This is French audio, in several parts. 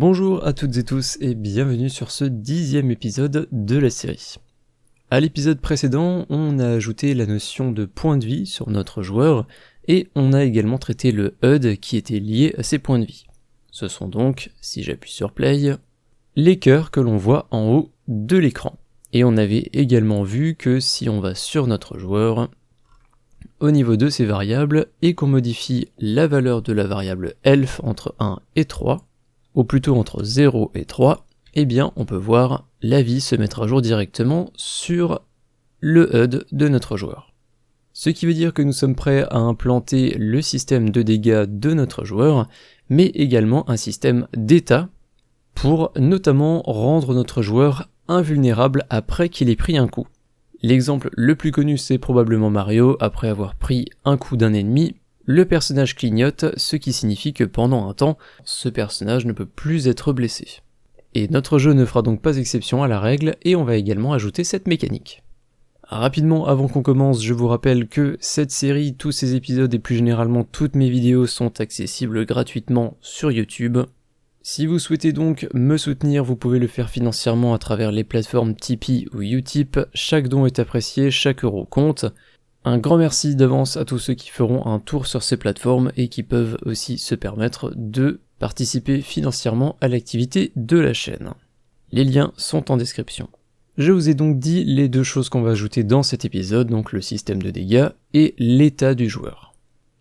Bonjour à toutes et tous et bienvenue sur ce 10e épisode de la série. À l'épisode précédent, on a ajouté la notion de point de vie sur notre joueur et on a également traité le HUD qui était lié à ces points de vie. Ce sont donc, si j'appuie sur play, les cœurs que l'on voit en haut de l'écran. Et on avait également vu que si on va sur notre joueur, au niveau de ces variables, et qu'on modifie la valeur de la variable health entre 1 et 3, ou plutôt entre 0 et 3, eh bien on peut voir la vie se mettre à jour directement sur le HUD de notre joueur. Ce qui veut dire que nous sommes prêts à implanter le système de dégâts de notre joueur, mais également un système d'état, pour notamment rendre notre joueur invulnérable après qu'il ait pris un coup. L'exemple le plus connu c'est probablement Mario, après avoir pris un coup d'un ennemi, le personnage clignote, ce qui signifie que pendant un temps, ce personnage ne peut plus être blessé. Et notre jeu ne fera donc pas exception à la règle, et on va également ajouter cette mécanique. Rapidement, avant qu'on commence, je vous rappelle que cette série, tous ces épisodes et plus généralement toutes mes vidéos sont accessibles gratuitement sur YouTube. Si vous souhaitez donc me soutenir, vous pouvez le faire financièrement à travers les plateformes Tipeee ou Utip, chaque don est apprécié, chaque euro compte. Un grand merci d'avance à tous ceux qui feront un tour sur ces plateformes et qui peuvent aussi se permettre de participer financièrement à l'activité de la chaîne. Les liens sont en description. Je vous ai donc dit les deux choses qu'on va ajouter dans cet épisode, donc le système de dégâts et l'état du joueur.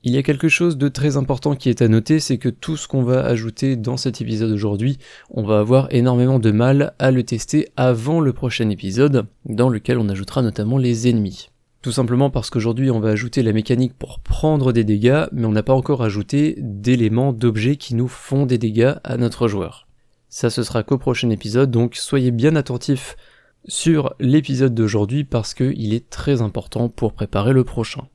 Il y a quelque chose de très important qui est à noter, c'est que tout ce qu'on va ajouter dans cet épisode aujourd'hui, on va avoir énormément de mal à le tester avant le prochain épisode, dans lequel on ajoutera notamment les ennemis. Tout simplement parce qu'aujourd'hui on va ajouter la mécanique pour prendre des dégâts, mais on n'a pas encore ajouté d'éléments, d'objets qui nous font des dégâts à notre joueur. Ça ce sera qu'au prochain épisode, donc soyez bien attentifs sur l'épisode d'aujourd'hui parce qu'il est très important pour préparer le prochain.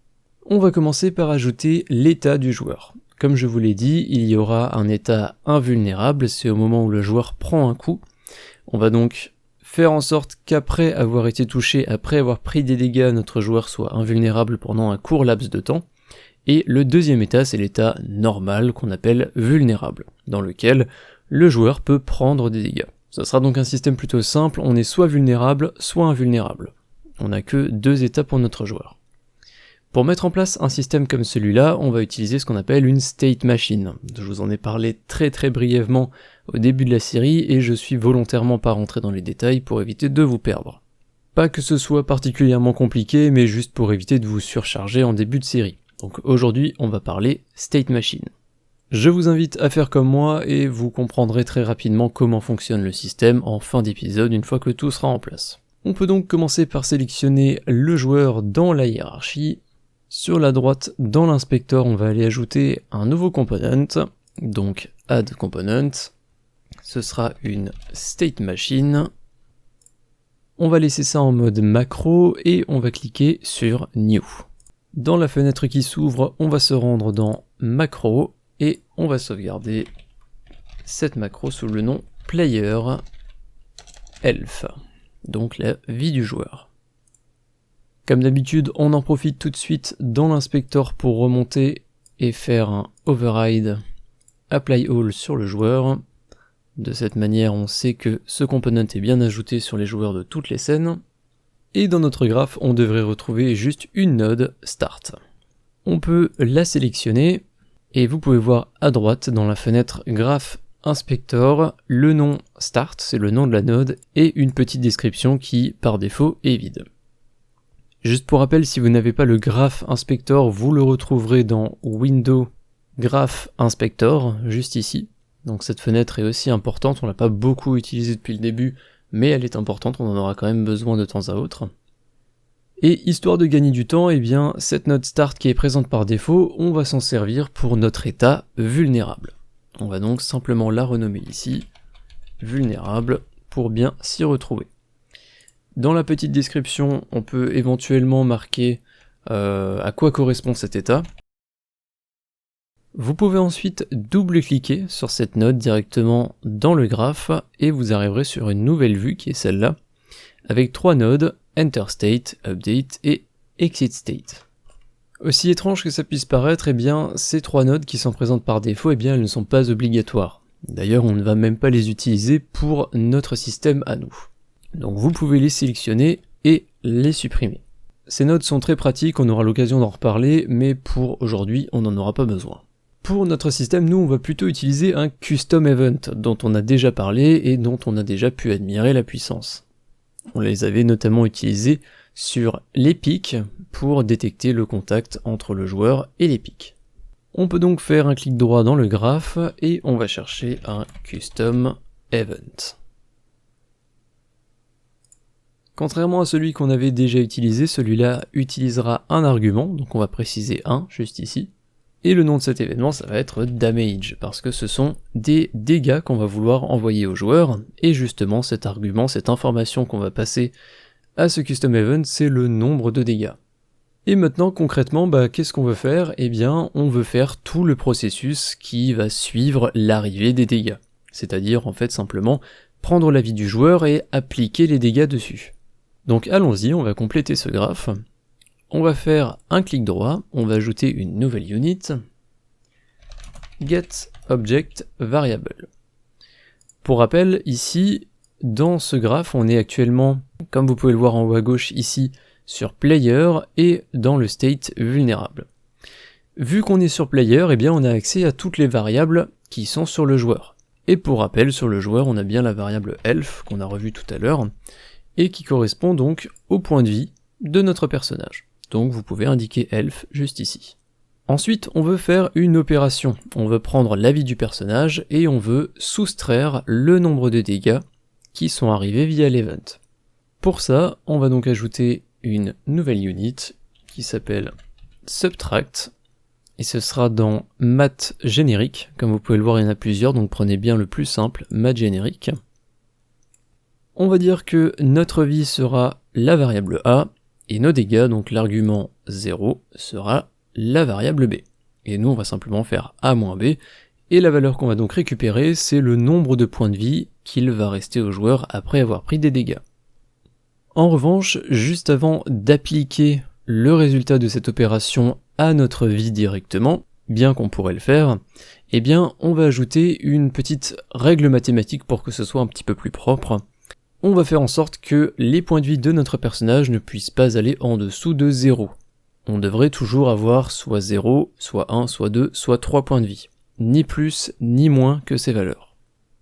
On va commencer par ajouter l'état du joueur. Comme je vous l'ai dit, il y aura un état invulnérable, c'est au moment où le joueur prend un coup. On va donc faire en sorte qu'après avoir été touché, après avoir pris des dégâts, notre joueur soit invulnérable pendant un court laps de temps. Et le deuxième état, c'est l'état normal qu'on appelle vulnérable, dans lequel le joueur peut prendre des dégâts. Ça sera donc un système plutôt simple, on est soit vulnérable, soit invulnérable. On n'a que deux états pour notre joueur. Pour mettre en place un système comme celui-là, on va utiliser ce qu'on appelle une state machine. Je vous en ai parlé très brièvement au début de la série et je suis volontairement pas rentré dans les détails pour éviter de vous perdre. Pas que ce soit particulièrement compliqué, mais juste pour éviter de vous surcharger en début de série. Donc aujourd'hui, on va parler state machine. Je vous invite à faire comme moi et vous comprendrez très rapidement comment fonctionne le système en fin d'épisode une fois que tout sera en place. On peut donc commencer par sélectionner le joueur dans la hiérarchie. Sur la droite, dans l'inspecteur, on va aller ajouter un nouveau component, donc add component. Ce sera une state machine. On va laisser ça en mode macro et on va cliquer sur new. Dans la fenêtre qui s'ouvre, on va se rendre dans macro et on va sauvegarder cette macro sous le nom player health, donc la vie du joueur. Comme d'habitude, on en profite tout de suite dans l'inspecteur pour remonter et faire un override apply all sur le joueur. De cette manière, on sait que ce component est bien ajouté sur les joueurs de toutes les scènes. Et dans notre graphe, on devrait retrouver juste une node start. On peut la sélectionner et vous pouvez voir à droite dans la fenêtre graph inspector le nom start, c'est le nom de la node, et une petite description qui par défaut est vide. Juste pour rappel, si vous n'avez pas le Graph Inspector, vous le retrouverez dans Windows Graph Inspector, juste ici. Donc cette fenêtre est aussi importante, on l'a pas beaucoup utilisée depuis le début, mais elle est importante, on en aura quand même besoin de temps à autre. Et histoire de gagner du temps, eh bien cette node Start qui est présente par défaut, on va s'en servir pour notre état vulnérable. On va donc simplement la renommer ici, vulnérable, pour bien s'y retrouver. Dans la petite description, on peut éventuellement marquer à quoi correspond cet état. Vous pouvez ensuite double-cliquer sur cette node directement dans le graphe et vous arriverez sur une nouvelle vue qui est celle-là, avec trois nodes, Enter State, Update et Exit State. Aussi étrange que ça puisse paraître, eh bien, ces trois nodes qui sont présentes par défaut, eh bien, elles ne sont pas obligatoires. D'ailleurs, on ne va même pas les utiliser pour notre système à nous. Donc vous pouvez les sélectionner et les supprimer. Ces nodes sont très pratiques, on aura l'occasion d'en reparler, mais pour aujourd'hui, on n'en aura pas besoin. Pour notre système, nous, on va plutôt utiliser un custom event, dont on a déjà parlé et dont on a déjà pu admirer la puissance. On les avait notamment utilisés sur l'Epic pour détecter le contact entre le joueur et l'Epic. On peut donc faire un clic droit dans le graphe et on va chercher un custom event. Contrairement à celui qu'on avait déjà utilisé, celui-là utilisera un argument, donc on va préciser 1 juste ici. Et le nom de cet événement, ça va être damage, parce que ce sont des dégâts qu'on va vouloir envoyer au joueur, et justement cet argument, cette information qu'on va passer à ce custom event, c'est le nombre de dégâts. Et maintenant concrètement, qu'est-ce qu'on veut faire? Eh bien, on veut faire tout le processus qui va suivre l'arrivée des dégâts. C'est-à-dire en fait simplement prendre l'avis du joueur et appliquer les dégâts dessus. Donc allons-y, on va compléter ce graphe. On va faire un clic droit, on va ajouter une nouvelle unit, getObjectVariable. Pour rappel, ici, dans ce graphe, on est actuellement, comme vous pouvez le voir en haut à gauche ici, sur Player et dans le state vulnérable. Vu qu'on est sur Player, eh bien on a accès à toutes les variables qui sont sur le joueur. Et pour rappel, sur le joueur, on a bien la variable Elf, qu'on a revue tout à l'heure, et qui correspond donc au point de vie de notre personnage. Donc vous pouvez indiquer Elf juste ici. Ensuite, on veut faire une opération. On veut prendre la vie du personnage et on veut soustraire le nombre de dégâts qui sont arrivés via l'event. Pour ça, on va donc ajouter une nouvelle unit qui s'appelle subtract, et ce sera dans math générique. Comme vous pouvez le voir, il y en a plusieurs, donc prenez bien le plus simple, math générique. On va dire que notre vie sera la variable A, et nos dégâts, donc l'argument 0, sera la variable B. Et nous, on va simplement faire A-B, et la valeur qu'on va donc récupérer, c'est le nombre de points de vie qu'il va rester au joueur après avoir pris des dégâts. En revanche, juste avant d'appliquer le résultat de cette opération à notre vie directement, bien qu'on pourrait le faire, eh bien, on va ajouter une petite règle mathématique pour que ce soit un petit peu plus propre. On va faire en sorte que les points de vie de notre personnage ne puissent pas aller en dessous de 0. On devrait toujours avoir soit 0, soit 1, soit 2, soit 3 points de vie. Ni plus, ni moins que ces valeurs.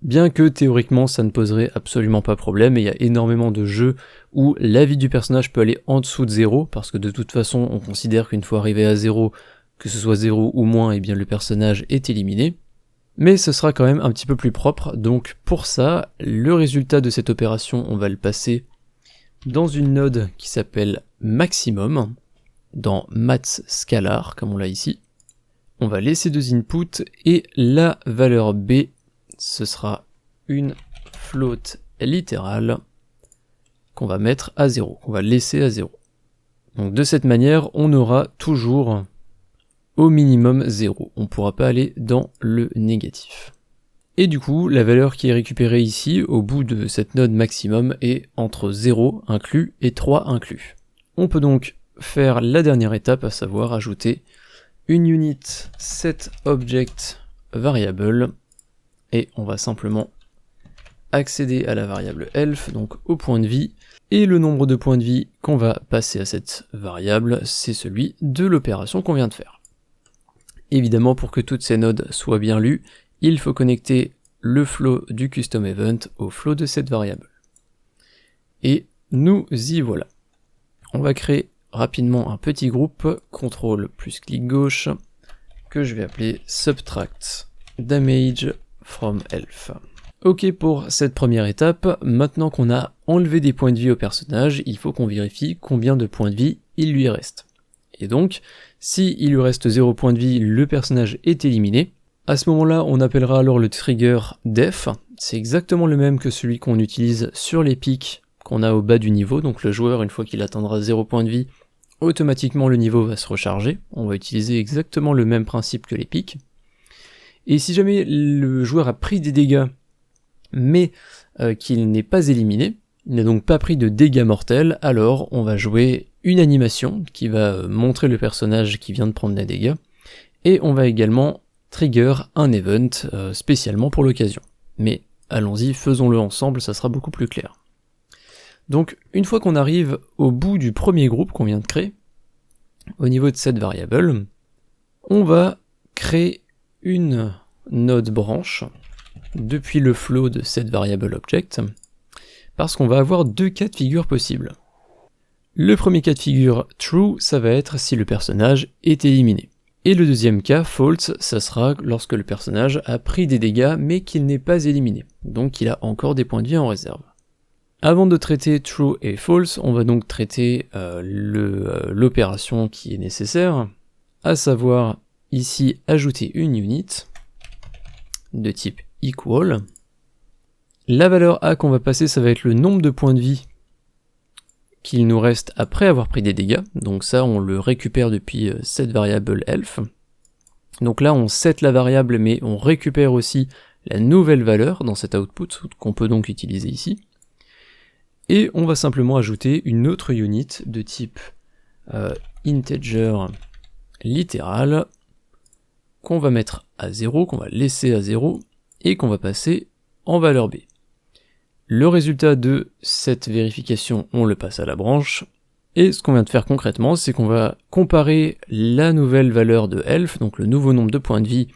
Bien que théoriquement ça ne poserait absolument pas problème, et il y a énormément de jeux où la vie du personnage peut aller en dessous de 0, parce que de toute façon on considère qu'une fois arrivé à 0, que ce soit 0 ou moins, eh bien le personnage est éliminé. Mais ce sera quand même un petit peu plus propre, donc pour ça, le résultat de cette opération, on va le passer dans une node qui s'appelle maximum, dans maths scalar, comme on l'a ici. On va laisser deux inputs, et la valeur B, ce sera une float littérale qu'on va mettre à 0, qu'on va laisser à 0. Donc de cette manière, on aura toujours au minimum 0. On ne pourra pas aller dans le négatif. Et du coup, la valeur qui est récupérée ici, au bout de cette node maximum, est entre 0 inclus et 3 inclus. On peut donc faire la dernière étape, à savoir ajouter une unit setObjectVariable, et on va simplement accéder à la variable elf, donc au point de vie, et le nombre de points de vie qu'on va passer à cette variable, c'est celui de l'opération qu'on vient de faire. Évidemment, pour que toutes ces nodes soient bien lues, il faut connecter le flow du custom event au flow de cette variable. Et nous y voilà. On va créer rapidement un petit groupe, CTRL plus clic gauche, que je vais appeler subtract damage from elf. Ok pour cette première étape. Maintenant qu'on a enlevé des points de vie au personnage, il faut qu'on vérifie combien de points de vie il lui reste. Et donc, si il lui reste 0 points de vie, le personnage est éliminé. À ce moment-là, on appellera alors le trigger def. C'est exactement le même que celui qu'on utilise sur les pics qu'on a au bas du niveau. Donc le joueur, une fois qu'il atteindra 0 points de vie, automatiquement le niveau va se recharger. On va utiliser exactement le même principe que les pics. Et si jamais le joueur a pris des dégâts, mais qu'il n'est pas éliminé, il n'a donc pas pris de dégâts mortels, alors on va jouer une animation qui va montrer le personnage qui vient de prendre des dégâts, et on va également trigger un event spécialement pour l'occasion. Mais allons-y, faisons-le ensemble, ça sera beaucoup plus clair. Donc une fois qu'on arrive au bout du premier groupe qu'on vient de créer, au niveau de cette variable, on va créer une node branche depuis le flow de cette variable object, parce qu'on va avoir deux cas de figure possibles. Le premier cas de figure true, ça va être si le personnage est éliminé. Et le deuxième cas, false, ça sera lorsque le personnage a pris des dégâts mais qu'il n'est pas éliminé, donc qu'il a encore des points de vie en réserve. Avant de traiter true et false, on va donc traiter l'opération qui est nécessaire, à savoir ici ajouter une unit de type equal. La valeur A qu'on va passer, ça va être le nombre de points de vie qu'il nous reste après avoir pris des dégâts, donc ça on le récupère depuis cette variable elf. Donc là on set la variable mais on récupère aussi la nouvelle valeur dans cet output qu'on peut donc utiliser ici. Et on va simplement ajouter une autre unit de type integer littéral qu'on va mettre à 0, qu'on va laisser à 0 et qu'on va passer en valeur B. Le résultat de cette vérification, on le passe à la branche, et ce qu'on vient de faire concrètement, c'est qu'on va comparer la nouvelle valeur de elf, donc le nouveau nombre de points de vie,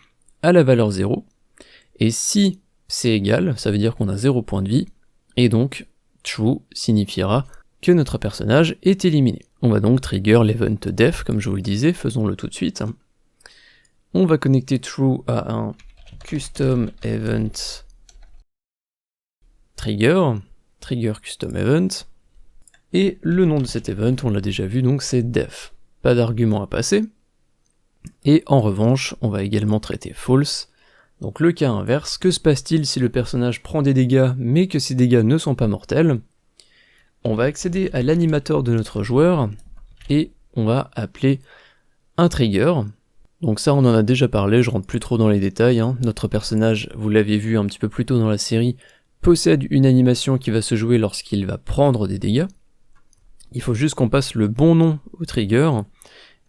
à la valeur 0, et si c'est égal, ça veut dire qu'on a 0 points de vie, et donc true signifiera que notre personnage est éliminé. On va donc trigger l'event def, comme je vous le disais, faisons-le tout de suite. On va connecter true à un custom event trigger custom event, et le nom de cet event, on l'a déjà vu, donc c'est def. Pas d'argument à passer, et en revanche, on va également traiter false, donc le cas inverse, que se passe-t-il si le personnage prend des dégâts, mais que ces dégâts ne sont pas mortels? On va accéder à l'animateur de notre joueur, et on va appeler un trigger. Donc ça on en a déjà parlé, je rentre plus trop dans les détails, hein. Notre personnage, vous l'avez vu un petit peu plus tôt dans la série, possède une animation qui va se jouer lorsqu'il va prendre des dégâts. Il faut juste qu'on passe le bon nom au trigger,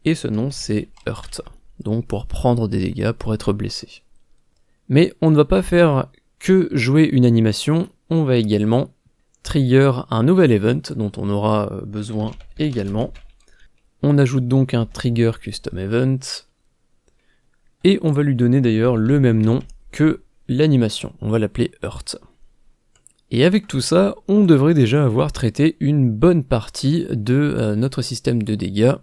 et ce nom c'est hurt, donc pour prendre des dégâts, pour être blessé. Mais on ne va pas faire que jouer une animation, on va également trigger un nouvel event dont on aura besoin également. On ajoute donc un trigger custom event, et on va lui donner d'ailleurs le même nom que l'animation, on va l'appeler hurt. Et avec tout ça, on devrait déjà avoir traité une bonne partie de notre système de dégâts,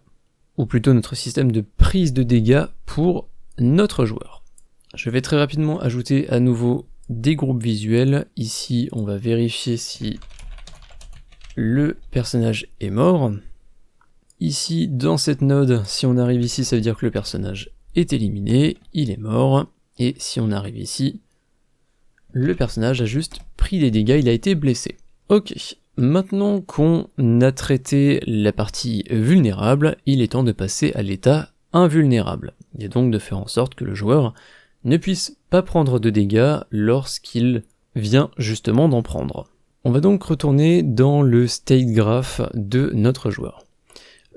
ou plutôt notre système de prise de dégâts pour notre joueur. Je vais très rapidement ajouter à nouveau des groupes visuels. Ici, on va vérifier si le personnage est mort. Ici, dans cette node, si on arrive ici, ça veut dire que le personnage est éliminé, il est mort. Et si on arrive ici, le personnage a juste pris des dégâts, il a été blessé. Ok, maintenant qu'on a traité la partie vulnérable, il est temps de passer à l'état invulnérable, et donc de faire en sorte que le joueur ne puisse pas prendre de dégâts lorsqu'il vient justement d'en prendre. On va donc retourner dans le state graph de notre joueur.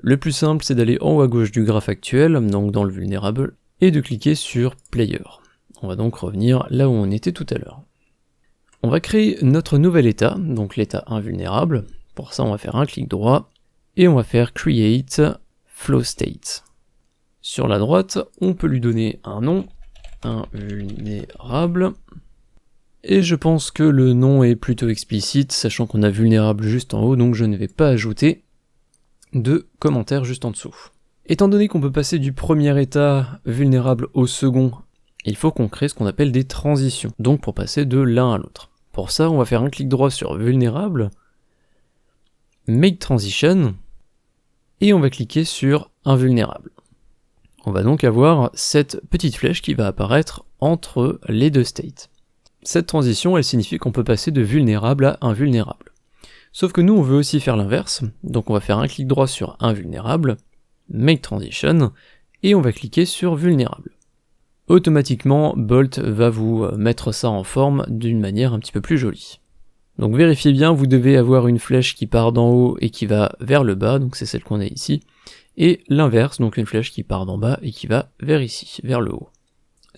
Le plus simple, c'est d'aller en haut à gauche du graphe actuel, donc dans le vulnérable, et de cliquer sur player. On va donc revenir là où on était tout à l'heure. On va créer notre nouvel état, donc l'état invulnérable. Pour ça, on va faire un clic droit, et on va faire create flow state. Sur la droite, on peut lui donner un nom, invulnérable. Et je pense que le nom est plutôt explicite, sachant qu'on a vulnérable juste en haut, donc je ne vais pas ajouter de commentaires juste en dessous. Étant donné qu'on peut passer du premier état vulnérable au second, il faut qu'on crée ce qu'on appelle des transitions, donc pour passer de l'un à l'autre. Pour ça, on va faire un clic droit sur vulnérable, make transition, et on va cliquer sur invulnérable. On va donc avoir cette petite flèche qui va apparaître entre les deux states. Cette transition, elle signifie qu'on peut passer de vulnérable à invulnérable. Sauf que nous, on veut aussi faire l'inverse, donc on va faire un clic droit sur invulnérable, make transition, et on va cliquer sur vulnérable. Automatiquement, Bolt va vous mettre ça en forme d'une manière un petit peu plus jolie. Donc vérifiez bien, vous devez avoir une flèche qui part d'en haut et qui va vers le bas, donc c'est celle qu'on a ici, et l'inverse, donc une flèche qui part d'en bas et qui va vers ici, vers le haut.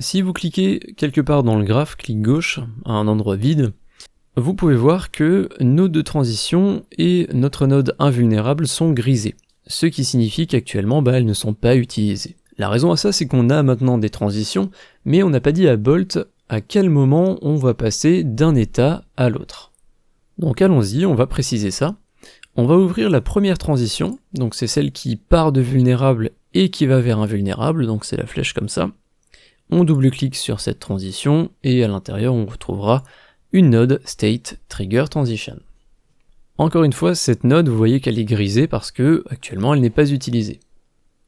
Si vous cliquez quelque part dans le graphe, clic gauche, à un endroit vide, vous pouvez voir que nos deux transitions et notre node invulnérable sont grisées, ce qui signifie qu'actuellement elles ne sont pas utilisées. La raison à ça, c'est qu'on a maintenant des transitions, mais on n'a pas dit à Bolt à quel moment on va passer d'un état à l'autre. Donc allons-y, on va préciser ça. On va ouvrir la première transition, donc c'est celle qui part de vulnérable et qui va vers invulnérable, donc c'est la flèche comme ça. On double-clique sur cette transition et à l'intérieur on retrouvera une node State Trigger Transition. Encore une fois, cette node, vous voyez qu'elle est grisée parce que actuellement elle n'est pas utilisée.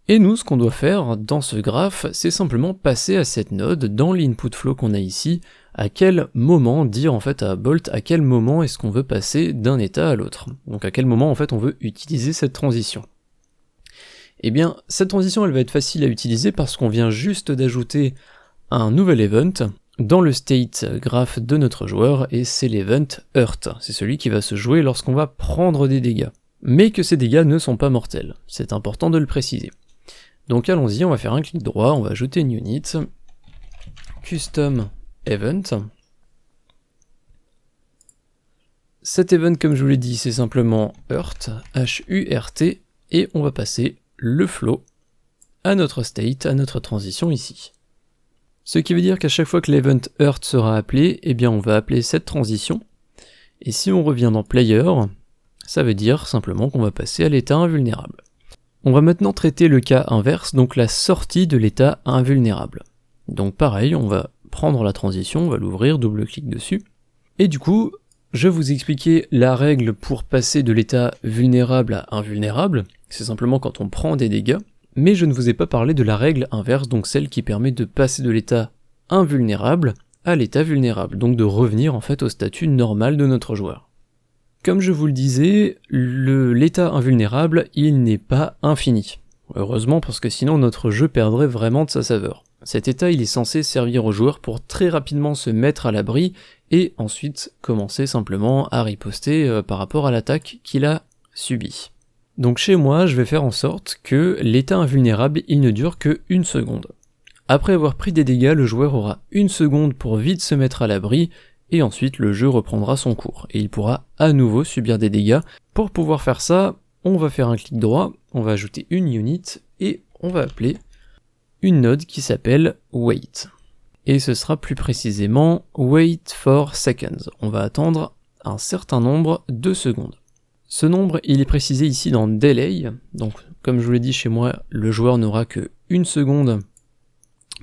Et nous, ce qu'on doit faire dans ce graphe, c'est simplement passer à cette node dans l'input flow qu'on a ici, à quel moment dire en fait à Bolt à quel moment est-ce qu'on veut passer d'un état à l'autre. Donc à quel moment en fait on veut utiliser cette transition. Eh bien, cette transition elle va être facile à utiliser parce qu'on vient juste d'ajouter un nouvel event dans le state graph de notre joueur, et c'est l'event Hurt. C'est celui qui va se jouer lorsqu'on va prendre des dégâts. Mais que ces dégâts ne sont pas mortels, c'est important de le préciser. Donc allons-y, on va faire un clic droit, on va ajouter une unit, custom event. Cet event, comme je vous l'ai dit, c'est simplement Hurt, H-U-R-T, et on va passer le flow à notre state, à notre transition ici. Ce qui veut dire qu'à chaque fois que l'event Hurt sera appelé, eh bien on va appeler cette transition, et si on revient dans Player, ça veut dire simplement qu'on va passer à l'état invulnérable. On va maintenant traiter le cas inverse, donc la sortie de l'état invulnérable. Donc pareil, on va prendre la transition, on va l'ouvrir, double-clic dessus, et du coup, je vais vous expliquer la règle pour passer de l'état vulnérable à invulnérable, c'est simplement quand on prend des dégâts, mais je ne vous ai pas parlé de la règle inverse, donc celle qui permet de passer de l'état invulnérable à l'état vulnérable, donc de revenir en fait au statut normal de notre joueur. Comme je vous le disais, l'état invulnérable, il n'est pas infini. Heureusement, parce que sinon notre jeu perdrait vraiment de sa saveur. Cet état, il est censé servir au joueur pour très rapidement se mettre à l'abri, et ensuite commencer simplement à riposter par rapport à l'attaque qu'il a subie. Donc chez moi, je vais faire en sorte que l'état invulnérable, il ne dure que 1 seconde. Après avoir pris des dégâts, le joueur aura 1 seconde pour vite se mettre à l'abri, et ensuite le jeu reprendra son cours, et il pourra à nouveau subir des dégâts. Pour pouvoir faire ça, on va faire un clic droit, on va ajouter une unit, et on va appeler une node qui s'appelle wait. Et ce sera plus précisément wait for seconds. On va attendre un certain nombre de secondes. Ce nombre, il est précisé ici dans delay, donc comme je vous l'ai dit chez moi, le joueur n'aura que 1 seconde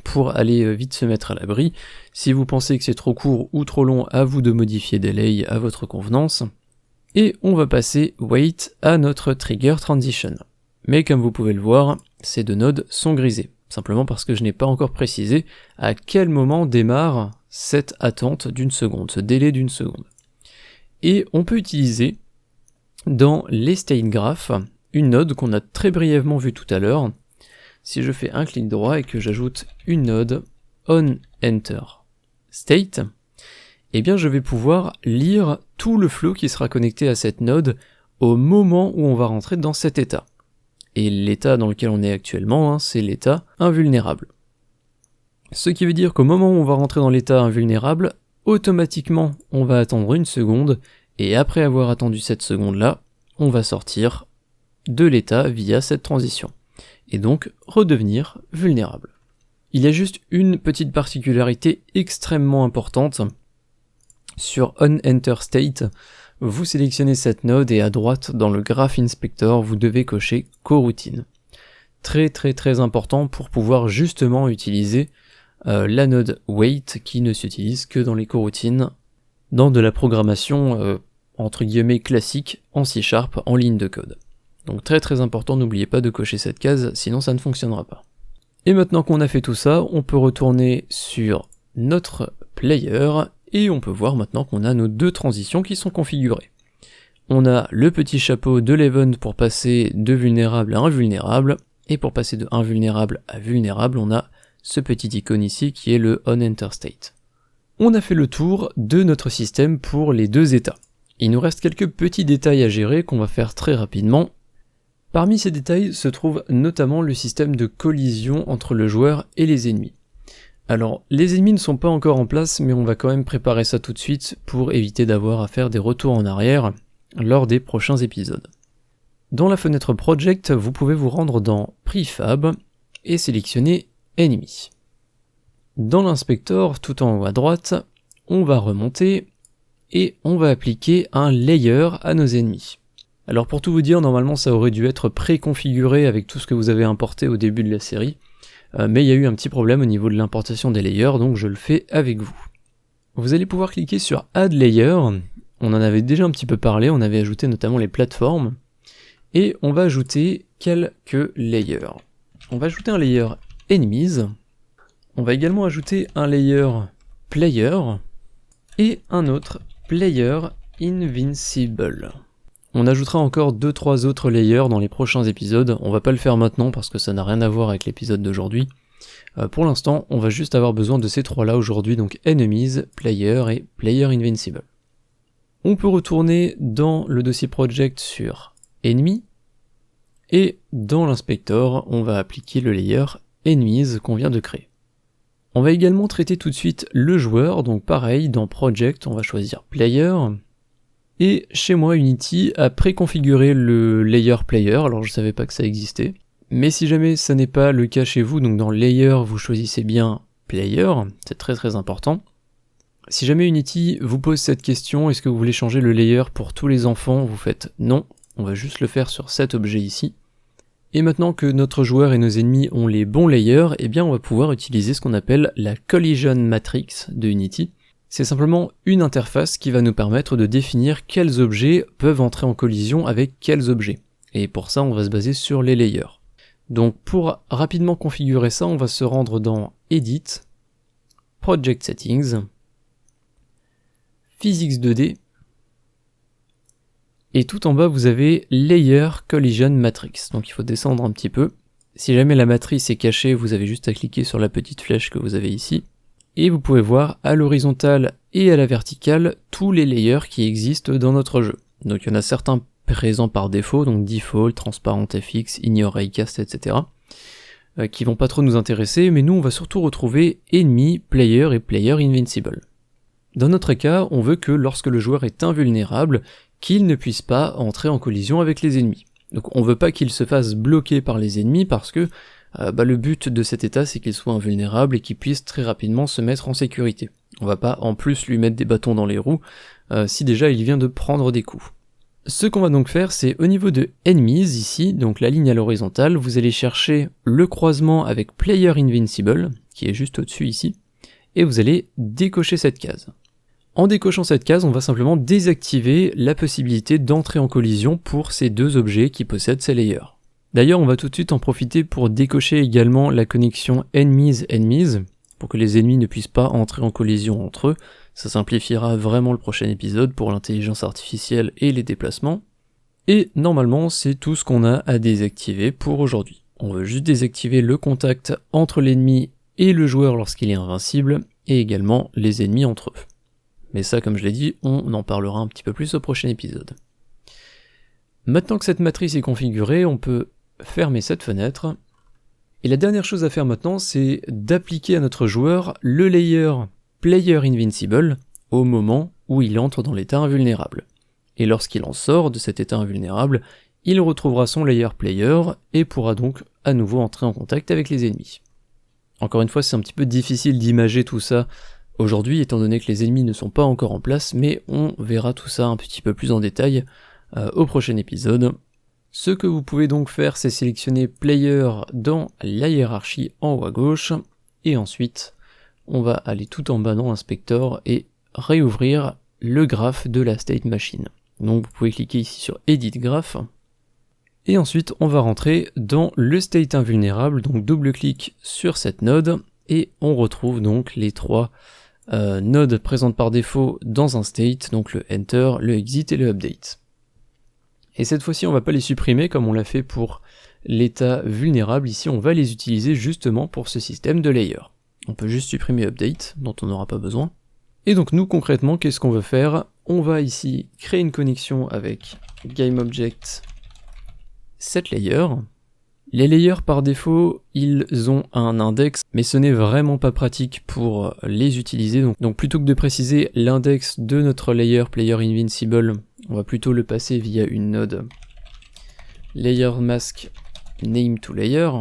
pour aller vite se mettre à l'abri. Si vous pensez que c'est trop court ou trop long, à vous de modifier delay à votre convenance. Et on va passer wait à notre trigger transition. Mais comme vous pouvez le voir, ces deux nodes sont grisées, simplement parce que je n'ai pas encore précisé à quel moment démarre cette attente d'1 seconde, ce délai d'1 seconde. Et on peut utiliser dans les state graph une node qu'on a très brièvement vue tout à l'heure. Si je fais un clic droit et que j'ajoute une node onEnterState, eh bien je vais pouvoir lire tout le flow qui sera connecté à cette node au moment où on va rentrer dans cet état. Et l'état dans lequel on est actuellement, c'est l'état invulnérable. Ce qui veut dire qu'au moment où on va rentrer dans l'état invulnérable, automatiquement on va attendre 1 seconde, et après avoir attendu cette seconde-là, on va sortir de l'état via cette transition, et donc redevenir vulnérable. Il y a juste une petite particularité extrêmement importante. Sur onEnterState, vous sélectionnez cette node et à droite dans le Graph Inspector, vous devez cocher coroutine. Très important pour pouvoir justement utiliser la node wait qui ne s'utilise que dans les coroutines, dans de la programmation entre guillemets classique en C# en ligne de code. Donc très important, n'oubliez pas de cocher cette case, sinon ça ne fonctionnera pas. Et maintenant qu'on a fait tout ça, on peut retourner sur notre player, et on peut voir maintenant qu'on a nos deux transitions qui sont configurées. On a le petit chapeau de l'event pour passer de vulnérable à invulnérable, et pour passer de invulnérable à vulnérable, on a ce petit icône ici qui est le onEnterState. On a fait le tour de notre système pour les deux états. Il nous reste quelques petits détails à gérer qu'on va faire très rapidement. Parmi ces détails se trouve notamment le système de collision entre le joueur et les ennemis. Alors, les ennemis ne sont pas encore en place, mais on va quand même préparer ça tout de suite pour éviter d'avoir à faire des retours en arrière lors des prochains épisodes. Dans la fenêtre Project, vous pouvez vous rendre dans Prefab et sélectionner Enemy. Dans l'inspecteur, tout en haut à droite, on va remonter et on va appliquer un layer à nos ennemis. Alors pour tout vous dire, normalement ça aurait dû être préconfiguré avec tout ce que vous avez importé au début de la série, mais il y a eu un petit problème au niveau de l'importation des layers, donc je le fais avec vous. Vous allez pouvoir cliquer sur Add Layer, on en avait déjà un petit peu parlé, on avait ajouté notamment les plateformes, et on va ajouter quelques layers. On va ajouter un layer Enemies, on va également ajouter un layer Player, et un autre Player Invincible. On ajoutera encore 2-3 autres layers dans les prochains épisodes, on va pas le faire maintenant parce que ça n'a rien à voir avec l'épisode d'aujourd'hui. Pour l'instant, on va juste avoir besoin de ces trois-là aujourd'hui, donc Enemies, Player et Player Invincible. On peut retourner dans le dossier Project sur Enemy, et dans l'inspecteur, on va appliquer le layer Enemies qu'on vient de créer. On va également traiter tout de suite le joueur, donc pareil, dans Project, on va choisir Player, et chez moi Unity a préconfiguré le layer Player, alors je savais pas que ça existait, mais si jamais ça n'est pas le cas chez vous, donc dans Layer vous choisissez bien Player, c'est très important. Si jamais Unity vous pose cette question, est-ce que vous voulez changer le layer pour tous les enfants, vous faites non, on va juste le faire sur cet objet ici. Et maintenant que notre joueur et nos ennemis ont les bons layers, eh bien on va pouvoir utiliser ce qu'on appelle la Collision Matrix de Unity. C'est simplement une interface qui va nous permettre de définir quels objets peuvent entrer en collision avec quels objets. Et pour ça, on va se baser sur les layers. Donc pour rapidement configurer ça, on va se rendre dans Edit, Project Settings, Physics 2D, et tout en bas vous avez Layer Collision Matrix. Donc il faut descendre un petit peu. Si jamais la matrice est cachée, vous avez juste à cliquer sur la petite flèche que vous avez ici. Et vous pouvez voir à l'horizontale et à la verticale tous les layers qui existent dans notre jeu. Donc il y en a certains présents par défaut, donc Default, Transparent FX, Ignore Raycast, etc. Qui vont pas trop nous intéresser, mais nous on va surtout retrouver Enemy, Player et Player Invincible. Dans notre cas, on veut que lorsque le joueur est invulnérable, qu'il ne puisse pas entrer en collision avec les ennemis. Donc on veut pas qu'il se fasse bloquer par les ennemis parce que le but de cet état c'est qu'il soit invulnérable et qu'il puisse très rapidement se mettre en sécurité. On va pas en plus lui mettre des bâtons dans les roues si déjà il vient de prendre des coups. Ce qu'on va donc faire, c'est au niveau de Enemies ici, donc la ligne à l'horizontale, vous allez chercher le croisement avec Player Invincible, qui est juste au-dessus ici, et vous allez décocher cette case. En décochant cette case, on va simplement désactiver la possibilité d'entrer en collision pour ces deux objets qui possèdent ces layers. D'ailleurs, on va tout de suite en profiter pour décocher également la connexion Enemies, pour que les ennemis ne puissent pas entrer en collision entre eux. Ça simplifiera vraiment le prochain épisode pour l'intelligence artificielle et les déplacements. Et normalement, c'est tout ce qu'on a à désactiver pour aujourd'hui. On veut juste désactiver le contact entre l'ennemi et le joueur lorsqu'il est invincible, et également les ennemis entre eux. Mais ça, comme je l'ai dit, on en parlera un petit peu plus au prochain épisode. Maintenant que cette matrice est configurée, on peut fermer cette fenêtre. Et la dernière chose à faire maintenant, c'est d'appliquer à notre joueur le layer Player Invincible au moment où il entre dans l'état invulnérable. Et lorsqu'il en sort de cet état invulnérable, il retrouvera son layer Player et pourra donc à nouveau entrer en contact avec les ennemis. Encore une fois, c'est un petit peu difficile d'imager tout ça aujourd'hui, étant donné que les ennemis ne sont pas encore en place, mais on verra tout ça un petit peu plus en détail au prochain épisode. Ce que vous pouvez donc faire, c'est sélectionner Player dans la hiérarchie en haut à gauche, et ensuite, on va aller tout en bas dans l'inspecteur et réouvrir le graphe de la state machine. Donc vous pouvez cliquer ici sur Edit Graph, et ensuite on va rentrer dans le state invulnérable, donc double-clic sur cette node, et on retrouve donc les trois nodes présentes par défaut dans un state, donc le Enter, le Exit et le Update. Et cette fois-ci on va pas les supprimer comme on l'a fait pour l'état vulnérable, ici on va les utiliser justement pour ce système de layer. On peut juste supprimer Update, dont on n'aura pas besoin. Et donc nous concrètement, qu'est-ce qu'on veut faire? On va ici créer une connexion avec GameObject setLayer, Les layers par défaut, ils ont un index, mais ce n'est vraiment pas pratique pour les utiliser. Donc plutôt que de préciser l'index de notre layer player invincible, on va plutôt le passer via une node layer mask name to layer.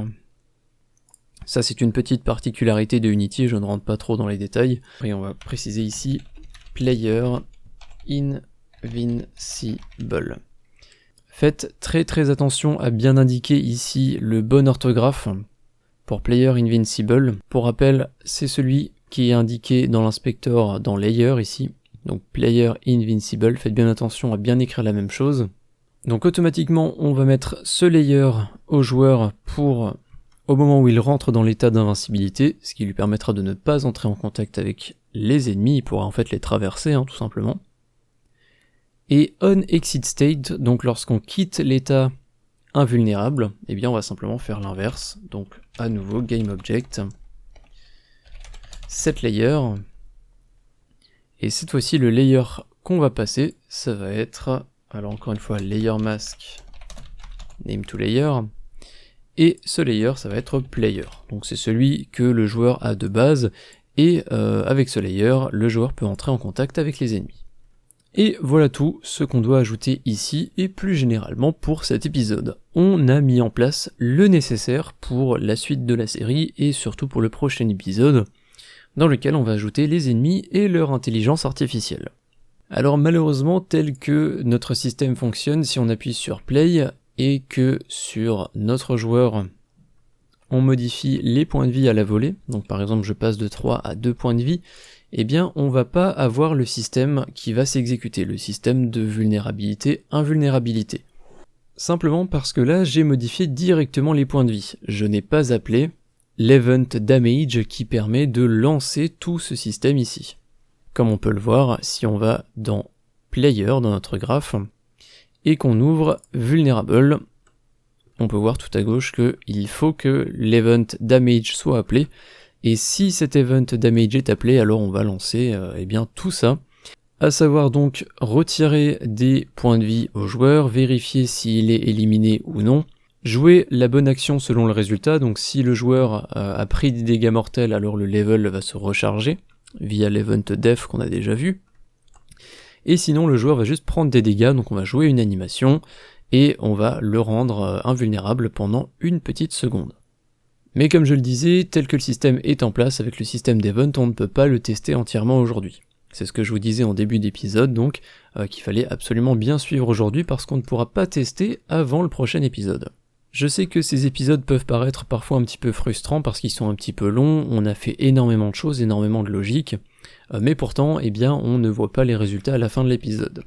Ça c'est une petite particularité de Unity, je ne rentre pas trop dans les détails. Et on va préciser ici player invincible. Faites très attention à bien indiquer ici le bon orthographe pour player invincible. Pour rappel, c'est celui qui est indiqué dans l'inspecteur dans layer ici. Donc player invincible, faites bien attention à bien écrire la même chose. Donc automatiquement, on va mettre ce layer au joueur pour au moment où il rentre dans l'état d'invincibilité, ce qui lui permettra de ne pas entrer en contact avec les ennemis, il pourra en fait les traverser tout simplement. Et on exit state, donc lorsqu'on quitte l'état invulnérable, eh bien on va simplement faire l'inverse. Donc à nouveau game object, set layer, et cette fois-ci le layer qu'on va passer, ça va être, alors encore une fois, layer mask name to layer, et ce layer ça va être player, donc c'est celui que le joueur a de base, et avec ce layer, le joueur peut entrer en contact avec les ennemis. Et voilà tout ce qu'on doit ajouter ici, et plus généralement pour cet épisode. On a mis en place le nécessaire pour la suite de la série, et surtout pour le prochain épisode, dans lequel on va ajouter les ennemis et leur intelligence artificielle. Alors malheureusement, tel que notre système fonctionne, si on appuie sur play, et que sur notre joueur, on modifie les points de vie à la volée, donc par exemple je passe de 3 à 2 points de vie, eh bien on va pas avoir le système qui va s'exécuter, le système de vulnérabilité-invulnérabilité. Simplement parce que là j'ai modifié directement les points de vie, je n'ai pas appelé l'event damage qui permet de lancer tout ce système ici. Comme on peut le voir, si on va dans player, dans notre graphe, et qu'on ouvre vulnerable, on peut voir tout à gauche qu'il faut que l'event damage soit appelé, et si cet event damage est appelé, alors on va lancer eh bien tout ça, à savoir donc retirer des points de vie au joueur, vérifier s'il est éliminé ou non, jouer la bonne action selon le résultat, donc si le joueur a pris des dégâts mortels, alors le level va se recharger, via l'event def qu'on a déjà vu, et sinon le joueur va juste prendre des dégâts, donc on va jouer une animation, et on va le rendre invulnérable pendant une petite seconde. Mais comme je le disais, tel que le système est en place avec le système d'event, on ne peut pas le tester entièrement aujourd'hui. C'est ce que je vous disais en début d'épisode, donc qu'il fallait absolument bien suivre aujourd'hui parce qu'on ne pourra pas tester avant le prochain épisode. Je sais que ces épisodes peuvent paraître parfois un petit peu frustrants parce qu'ils sont un petit peu longs, on a fait énormément de choses, énormément de logique, mais pourtant, eh bien, on ne voit pas les résultats à la fin de l'épisode.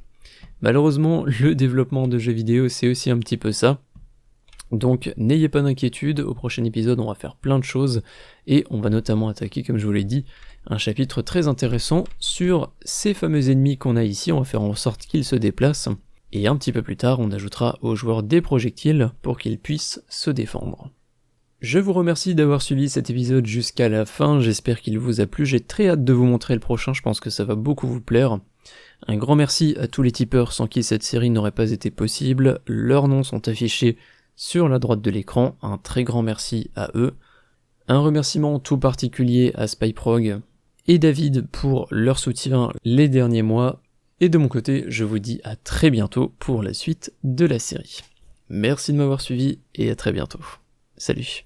Malheureusement, le développement de jeux vidéo, c'est aussi un petit peu ça. Donc n'ayez pas d'inquiétude, au prochain épisode on va faire plein de choses, et on va notamment attaquer, comme je vous l'ai dit, un chapitre très intéressant sur ces fameux ennemis qu'on a ici, on va faire en sorte qu'ils se déplacent, et un petit peu plus tard on ajoutera aux joueurs des projectiles pour qu'ils puissent se défendre. Je vous remercie d'avoir suivi cet épisode jusqu'à la fin, j'espère qu'il vous a plu, j'ai très hâte de vous montrer le prochain, je pense que ça va beaucoup vous plaire. Un grand merci à tous les tipeurs sans qui cette série n'aurait pas été possible, leurs noms sont affichés sur la droite de l'écran, un très grand merci à eux. Un remerciement tout particulier à Spyprog et David pour leur soutien les derniers mois. Et de mon côté, je vous dis à très bientôt pour la suite de la série. Merci de m'avoir suivi et à très bientôt. Salut.